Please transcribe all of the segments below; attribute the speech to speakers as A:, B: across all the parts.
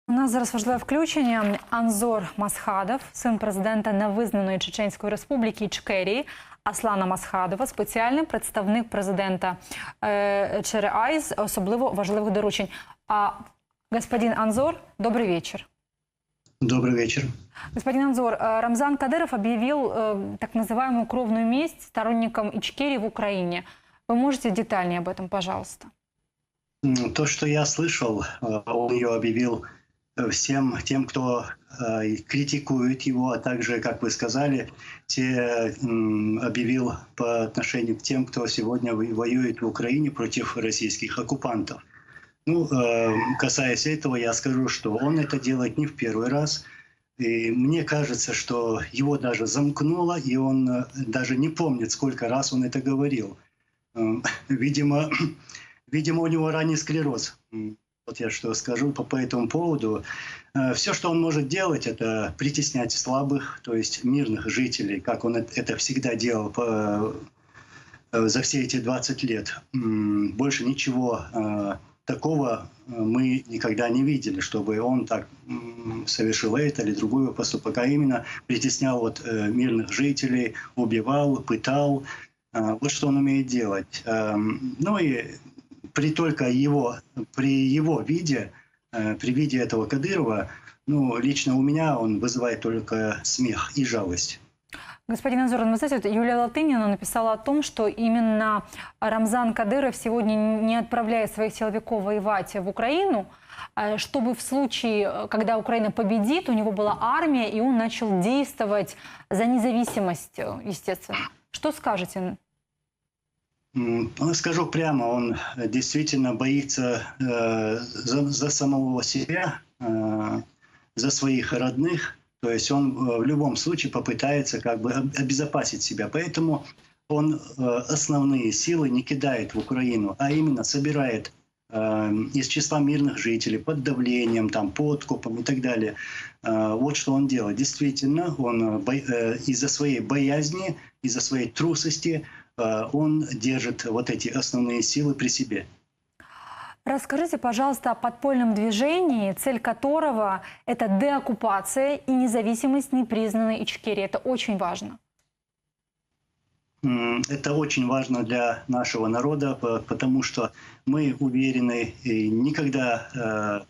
A: У нас зараз важливе включення. Анзор Масхадов, син президента невизнаної Чеченської республіки Ічкерії Аслана Масхадова, спеціальний представник президента ЧРА з особливо важливих доручень. Господин Анзор, добрый вечер.
B: Добрый вечер.
A: Господин Анзор, Рамзан Кадыров объявил так называемую кровную месть сторонникам Ичкерии в Украине. Вы можете детальнее об этом, пожалуйста?
B: То, что я слышал, он ее объявил всем тем, кто критикует его, а также, как вы сказали, объявил по отношению к тем, кто сегодня воюет в Украине против российских оккупантов. Ну, касаясь этого, я скажу, что он это делает не в первый раз. И мне кажется, что его даже замкнуло, и он даже не помнит, сколько раз он это говорил. Видимо, у него ранний склероз. Вот я что скажу по этому поводу. Все, что он может делать, это притеснять слабых, то есть мирных жителей, как он это всегда делал за все эти 20 лет. Больше ничего такого мы никогда не видели, чтобы он так совершил это или другой поступок, а именно притеснял мирных жителей, убивал, пытал. Вот что он умеет делать. Ну и при его виде, при виде этого Кадырова, ну, лично у меня он вызывает только смех и жалость.
A: Господин Анзор, вы знаете, Юлия Латынина написала о том, что именно Рамзан Кадыров сегодня не отправляет своих силовиков воевать в Украину, чтобы в случае, когда Украина победит, у него была армия, и он начал действовать за независимость, естественно. Что скажете?
B: Скажу прямо, он действительно боится за самого себя, за своих родных. То есть он в любом случае попытается как бы обезопасить себя. Поэтому он основные силы не кидает в Украину, а именно собирает из числа мирных жителей под давлением, там, подкупом и так далее. Вот что он делает. Действительно, он из-за своей боязни, из-за своей трусости он держит вот эти основные силы при себе.
A: Расскажите, пожалуйста, о подпольном движении, цель которого – это деоккупация и независимость непризнанной Ичкерии. Это очень важно.
B: Это очень важно для нашего народа, потому что мы уверены и никогда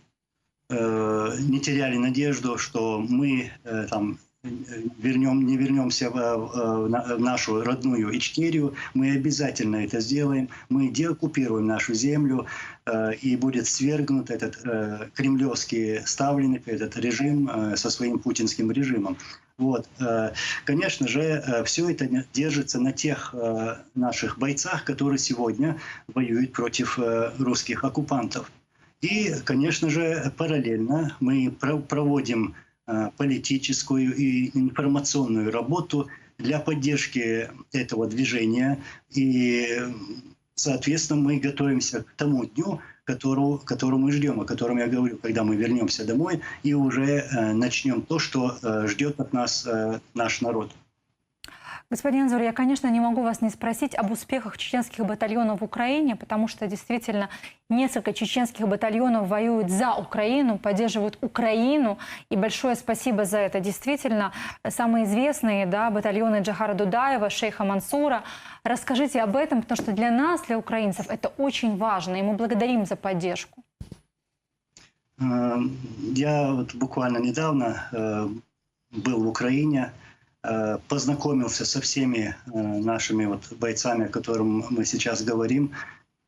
B: не теряли надежду, что мы не вернемся в нашу родную Ичкерию. Мы обязательно это сделаем. Мы деоккупируем нашу землю, и будет свергнут этот кремлевский ставленник, этот режим со своим путинским режимом. Вот. Конечно же, все это держится на тех наших бойцах, которые сегодня воюют против русских оккупантов. И, конечно же, параллельно мы проводим политическую и информационную работу для поддержки этого движения. И, соответственно, мы готовимся к тому дню, которого мы ждем, о котором я говорю, когда мы вернемся домой и уже начнем то, что ждет от нас наш народ.
A: Господин Анзор, я, конечно, не могу вас не спросить об успехах чеченских батальонов в Украине, потому что действительно несколько чеченских батальонов воюют за Украину, поддерживают Украину, и большое спасибо за это. Действительно, самые известные батальоны Джохара Дудаева, шейха Мансура. Расскажите об этом, потому что для нас, для украинцев, это очень важно, и мы благодарим за поддержку.
B: Я буквально недавно был в Украине, познакомился со всеми нашими бойцами, о которых мы сейчас говорим.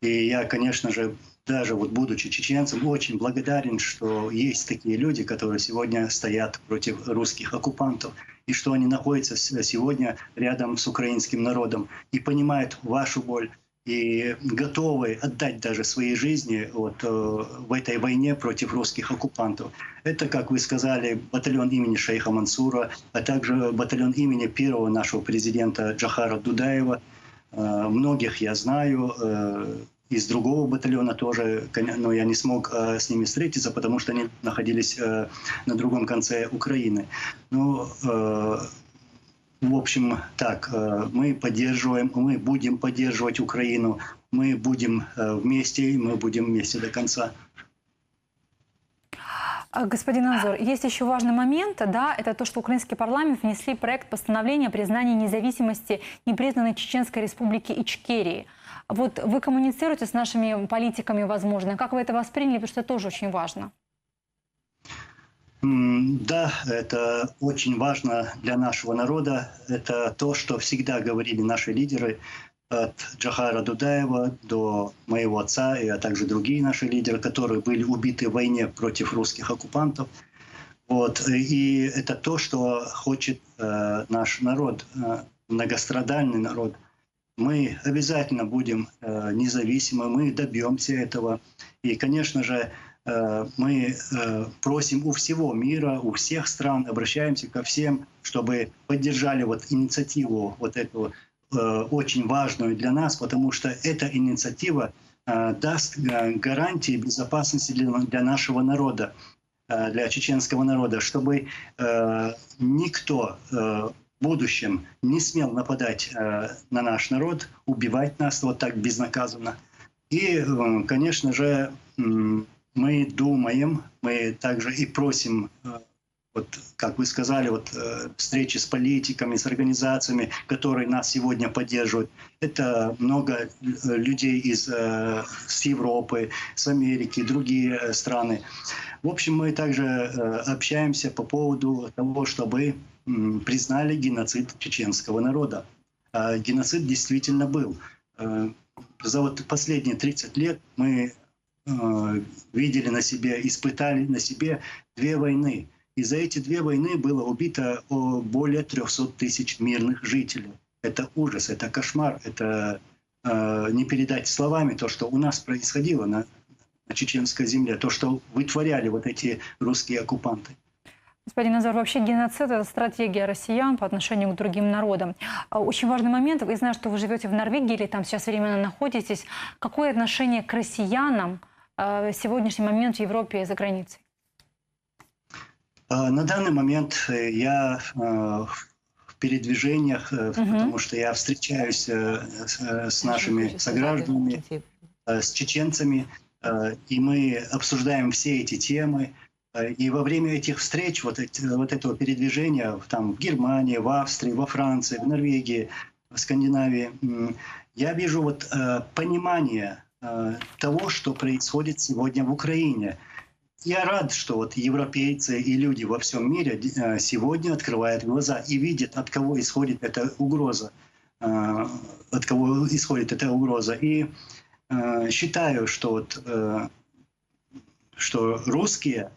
B: И я, конечно же, даже будучи чеченцем, очень благодарен, что есть такие люди, которые сегодня стоят против русских оккупантов, и что они находятся сегодня рядом с украинским народом и понимают вашу боль, и готовы отдать даже свои жизни в этой войне против русских оккупантов. Это, как вы сказали, батальон имени шейха Мансура, а также батальон имени первого нашего президента Джохара Дудаева. Многих я знаю, из другого батальона тоже, но я не смог с ними встретиться, потому что они находились на другом конце Украины. В общем, так, мы будем поддерживать Украину, мы будем вместе, и мы будем вместе до конца.
A: Господин Анзор, есть еще важный момент, да, это то, что украинский парламент внесли проект постановления о признании независимости непризнанной Чеченской республики Ичкерии. Вот вы коммуницируете с нашими политиками, возможно. Как вы это восприняли, потому что это тоже очень важно.
B: Да, это очень важно для нашего народа. Это то, что всегда говорили наши лидеры, от Джохара Дудаева до моего отца, а также другие наши лидеры, которые были убиты в войне против русских оккупантов. Вот. И это то, что хочет наш народ, многострадальный народ. Мы обязательно будем независимы, мы добьемся этого. И, конечно же, мы просим у всего мира, у всех стран, обращаемся ко всем, чтобы поддержали вот инициативу вот эту очень важную для нас, потому что эта инициатива даст гарантии безопасности для нашего народа, для чеченского народа, чтобы никто в будущем не смел нападать на наш народ, убивать нас вот так безнаказанно. И, конечно же, мы думаем, мы также и просим, вот, как вы сказали, вот, встречи с политиками, с организациями, которые нас сегодня поддерживают. Это много людей с Европы, с Америки, другие страны. В общем, мы также общаемся по поводу того, чтобы признали геноцид чеченского народа. Геноцид действительно был. За вот последние 30 лет мы видели на себе, испытали на себе 2 войны. И за эти 2 войны было убито более 300 тысяч мирных жителей. Это ужас, это кошмар, это не передать словами то, что у нас происходило на чеченской земле, то, что вытворяли вот эти русские оккупанты.
A: Господин Анзор, вообще геноцид – это стратегия россиян по отношению к другим народам. Очень важный момент. Я знаю, что вы живете в Норвегии или там сейчас временно находитесь. Какое отношение к россиянам в сегодняшний момент в Европе и за границей?
B: На данный момент я в передвижениях, потому что я встречаюсь с нашими согражданами, с чеченцами, и мы обсуждаем все эти темы. И во время этих встреч, вот этого передвижения там, в Германии, в Австрии, во Франции, в Норвегии, в Скандинавии, я вижу вот понимание того, что происходит сегодня в Украине. Я рад, что вот европейцы и люди во всем мире сегодня открывают глаза и видят, от кого исходит эта угроза. От кого исходит эта угроза. И считаю, что, вот, что русские,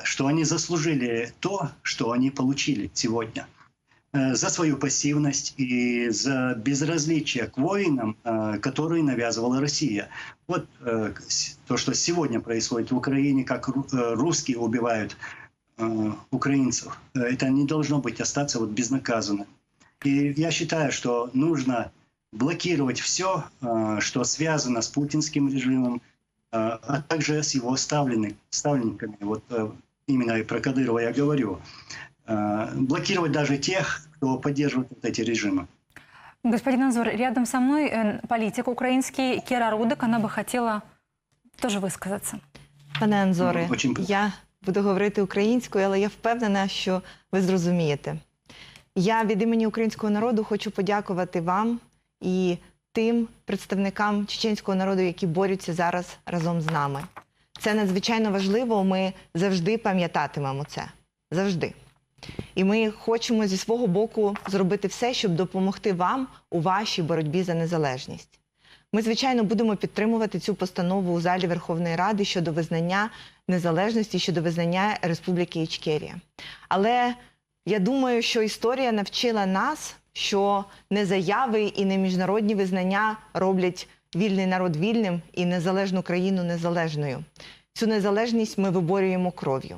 B: что они заслужили то, что они получили сегодня. За свою пассивность и за безразличие к воинам, которые навязывала Россия. Вот то, что сегодня происходит в Украине, как русские убивают украинцев, это не должно быть остаться вот безнаказанным. И я считаю, что нужно блокировать все, что связано с путинским режимом, а также с его ставленниками. Вот именно и про Кадырова я говорю. Блокировать даже тех, кто поддерживает вот эти режимы.
A: Господин Анзор, рядом со мной политик украинский Кіра Рудик, она бы хотела тоже высказаться.
C: Пане Анзоре, я буду говорити українською, але я впевнена, що ви зрозумієте. Я від імені українського народу хочу подякувати вам і тим представникам чеченського народу, які борються зараз разом з нами. Це надзвичайно важливо, ми завжди пам'ятатимемо це. Завжди. І ми хочемо зі свого боку зробити все, щоб допомогти вам у вашій боротьбі за незалежність. Ми, звичайно, будемо підтримувати цю постанову у залі Верховної Ради щодо визнання незалежності, щодо визнання Республіки Ічкерія. Але я думаю, що історія навчила нас, що не заяви і не міжнародні визнання роблять вільний народ вільним і незалежну країну незалежною. Цю незалежність ми виборюємо кров'ю.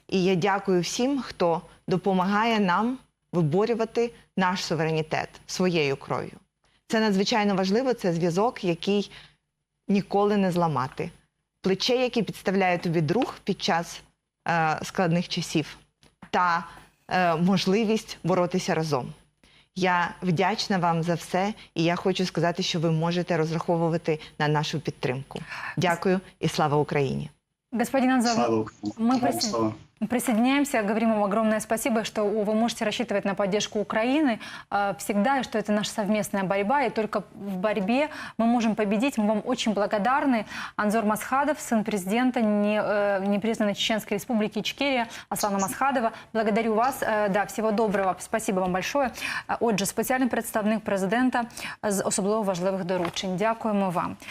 C: І я дякую всім, хто допомагає нам виборювати наш суверенітет своєю кров'ю. Це надзвичайно важливо, це зв'язок, який ніколи не зламати. Плече, яке підставляє тобі друг під час складних часів, та можливість боротися разом. Я вдячна вам за все, і я хочу сказати, що ви можете розраховувати на нашу підтримку. Дякую і слава Україні!
A: Господин Анзор,
B: Слава Украине.
A: мы
B: Слава.
A: присоединяемся, говорим вам огромное спасибо, что вы можете рассчитывать на поддержку Украины всегда, и что это наша совместная борьба, и только в борьбе мы можем победить. Мы вам очень благодарны. Анзор Масхадов, сын президента непризнанной Чеченской республики Ичкерия, Аслана Масхадова. Благодарю вас. Да, всего доброго. Спасибо вам большое. Отже, спеціальний представник президента з особливо важливих доручень. Дякуємо вам.